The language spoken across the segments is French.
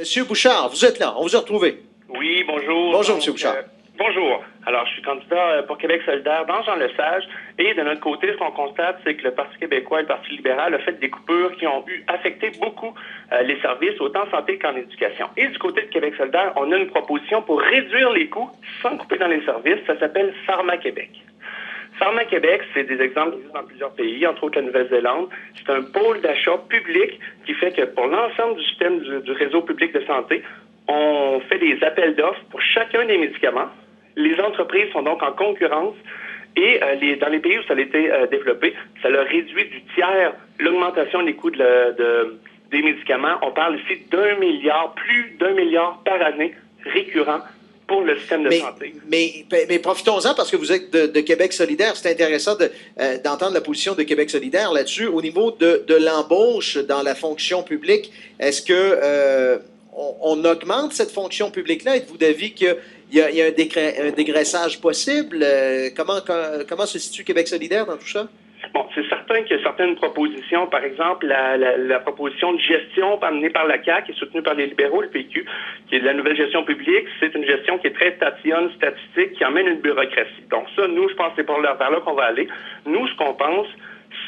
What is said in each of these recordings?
Monsieur Bouchard, vous êtes là, on vous a retrouvé. Oui, bonjour. Bonjour, Monsieur Bouchard. Bonjour. Alors, je suis candidat pour Québec solidaire dans Jean-Lesage. Et de notre côté, ce qu'on constate, c'est que le Parti québécois et le Parti libéral ont fait des coupures qui ont affecté beaucoup les services, autant en santé qu'en éducation. Et du côté de Québec solidaire, on a une proposition pour réduire les coûts sans couper dans les services. Ça s'appelle Pharma-Québec. Pharma-Québec, c'est des exemples qui existent dans plusieurs pays, entre autres la Nouvelle-Zélande. C'est un pôle d'achat public qui fait que pour l'ensemble du système du réseau public de santé, on fait des appels d'offres pour chacun des médicaments. Les entreprises sont donc en concurrence et dans les pays où ça a été développé, ça leur réduit du tiers l'augmentation des coûts des médicaments. On parle ici d'1 milliard, plus d'1 milliard par année récurrent pour le système de santé. Mais profitons-en parce que vous êtes de Québec solidaire. C'est intéressant d'entendre la position de Québec solidaire là-dessus. Au niveau de l'embauche dans la fonction publique, est-ce que on augmente cette fonction publique-là? Êtes-vous d'avis qu'il y a un dégraissage possible? Comment se situe Québec solidaire dans tout ça? Bon, c'est certain qu'il y a certaines propositions, par exemple la proposition de gestion amenée par la CAQ et soutenue par les libéraux, le PQ, qui est de la nouvelle gestion publique. C'est une gestion qui est très tatillonne, statistique, qui emmène une bureaucratie. Donc ça, nous, je pense que c'est vers là qu'on va aller. Nous, ce qu'on pense,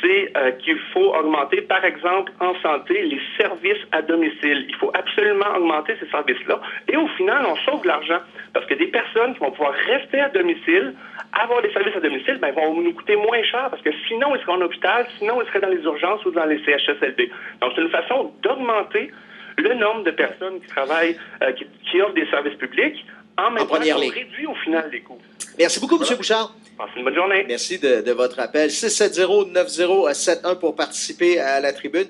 c'est qu'il faut augmenter, par exemple, en santé, les services à domicile. Il faut absolument augmenter ces services-là. Et au final, on sauve de l'argent. Parce que des personnes qui vont pouvoir rester à domicile, avoir des services à domicile, ben, vont nous coûter moins cher parce que sinon, ils seraient en hôpital, sinon, ils seraient dans les urgences ou dans les CHSLD. Donc, c'est une façon d'augmenter le nombre de personnes qui travaillent, qui offrent des services publics, en même temps qu'on réduit au final les coûts. Merci beaucoup, M. Bouchard. Passez une bonne journée. Merci de votre appel. 670-9071 pour participer à la tribune.